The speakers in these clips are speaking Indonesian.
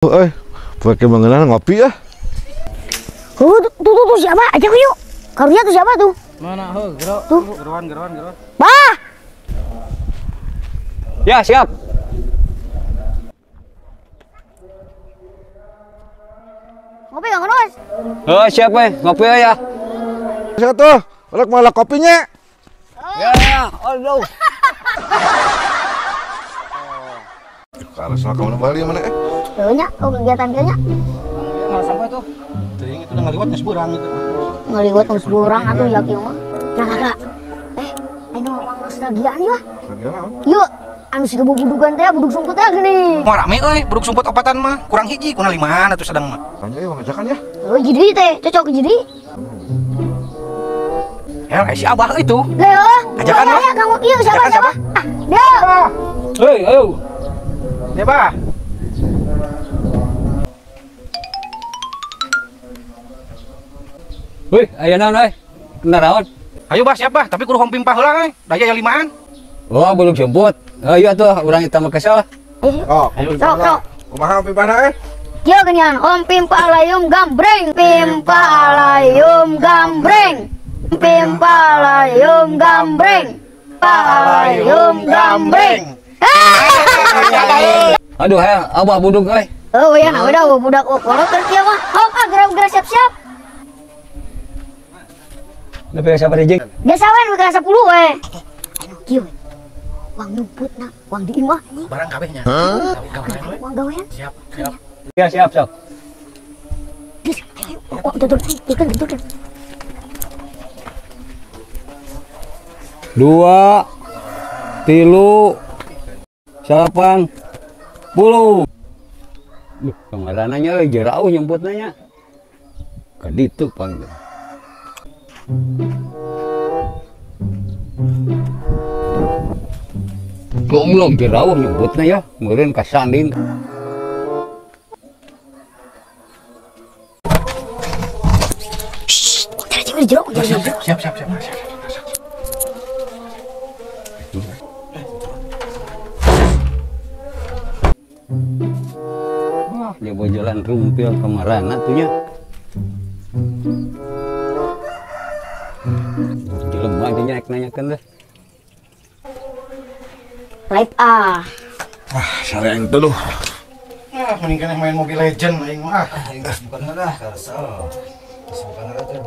Pakai mengenal ngopi ya. Tuh siapa? Ajak yuk. Karunya tuh siapa tuh? Mana? Tuh. Geruan. Bah. Ya, siap. Ngopi Kang Nos. Oh, siap ngopi ya. Siapa tuh? Oleh malah kopinya. Ya. Aduh. Kalau soal kamu balik mana Nya, kegiatan nya. Nggak sampai tuh. Teuing itu udah ngaliwat geus beurang gitu. Ngaliwat geus beurang atuh ya kieu mah. Nah, kakak. Anu nostalgiaan ya. Yuk, anu siga budugan teh, budug sumput teh gini. Mau rame euy, budug sumput opatan mah. Kurang hiji, kuna 5 atuh sedang mah. Tanya ya, ngajakan ya. Oh, jadi teh, cocok jadi. Ya, si Abah itu. Leo, Ajakan lah. ya kamu yuk siapa? Siapa? Ah, dia. Hei, ayo. Ya, Bah. Wih, aya naon euy? Kenaraon? Ayo Bah, siap Bah, tapi kudu hong pimpah heula euy. Daya yang 5-an. Oh, belum jemput. Ayo tuh, urang eta mah kesel. Oh, Sok. kumaha pimpana Kieu geuningan Om Pimpalayum Gambreng, Pimpalayum Gambreng. Pimpalayum Gambreng. Palayum Gambreng. Aduh, Abah budug euy. Oh ya, nah udah budak kolot keur kieu mah. Gerak siap-siap. Nepi siapa dijing? Biasa we nu ka 10 we. Kieu. Uang nyumput na, uang di imah. Barang kabehnya. Uang gawean. Siap. Ya, siap. Geus. Oh, tuh. Ikan. 2 3 8 10. Duh, kemarananya jauh nyemputnya. Kaditu panggil. Goblok jauh nyemputnya ya, meureun ka sanding. Cari jeruk. Siap. Wah, dia mau jalan rumpil kemarana tuh nya. Jelema aja nanya-nanyakan deh. Live ah. Saya yang tuh. Ah, mending keneh main Mobile Legend aing mah. Bukan ngarah, kasal. Bukan ngarah tuh.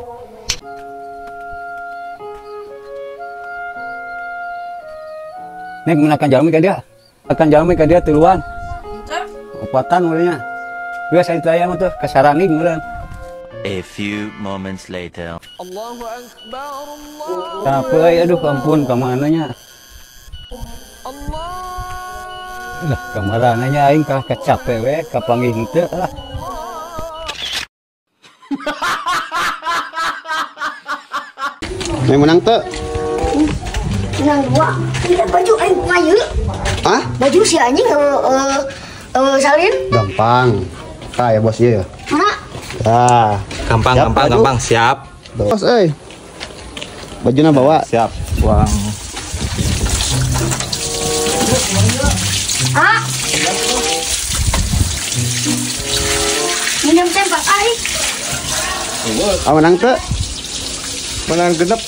Nek menakan jalmi ka dia. Akan jalmi ka dia tuluan. Opatan mulanya. Biasa itu aya mah tuh kasarani meureun. A few moments later. Allahu Akbar, Allah. Tapi aduh ampun kamananya. Allah. Lah kamarananya aing kah kecape we kapanggih teu lah. Yang menang tuh? Menang 2. Lihat baju aing ngayu. Hah? Baju si anjing salin. Gampang. Ya bos ya. Mana? Gampang. Siap. Bos, bajunya bawa. Siap. Uang. Ah. Minum tembak aing. Menang tuh? Menang genep.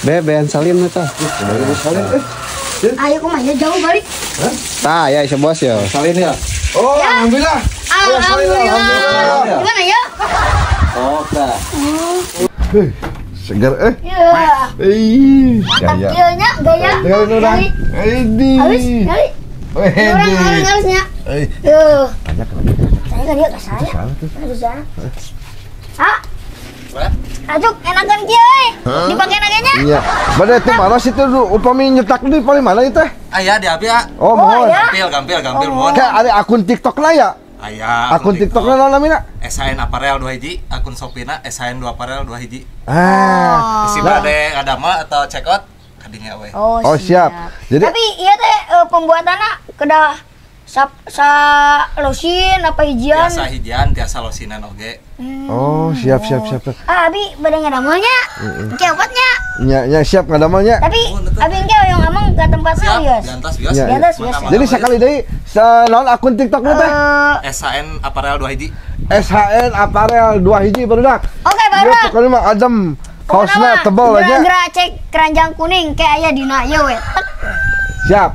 Beben salin itu. Ayo kumanya jauh balik. Ya si bos ya. Salin ya. Oh, Ya. alhamdulillah. Alhamdulillah. Gimana ya? Oke. Segar Ya. Mantap gaya. kieu nya gaya. Dengerin orang. Ini. Halus, kali. Orang halusnya. Yo. Saya kan dia ke saya. Ke sana. Ah. Ajuk enakan kieu euy. Dipake nagenya. Iya. Bade teh malas itu upami nyetak di paling mana itu teh? Aya di abi ya. Oh, mohon. ya. Gampil mohon. Kayak ada akun TikTok lah ya. Aya. Akun TikTok lah namanya. SHN Apparel 2 hiji, akun Shopee-na SHN 2 Apparel 2 hiji. Ah. Isi bade ada mah atau check out kadinya we. Oh, siap. Jadi Tapi iya teh pembuatannya kedah losin apa hijian? Tiasa hijian, tiasa losinan oge. oh, siap. Ah, abi badai ngadamanya. Kieu obatnya. Nya siap ngadamalnya. Tapi abi engke hoyong amang ke tempat Siap, serius. diantas bias. Ya, Di atas biasa. Mana-mana. Jadi sekali deui naon akun TikTok lu teh? SHN Apparel 2 hiji. SHN Apparel 2 hiji barudak. Oke, Dia baru. pokoknya mah adem. Kaosnya tebal aja. Gerak cek keranjang kuning kayak aya dina ieu we. Tek. Siap.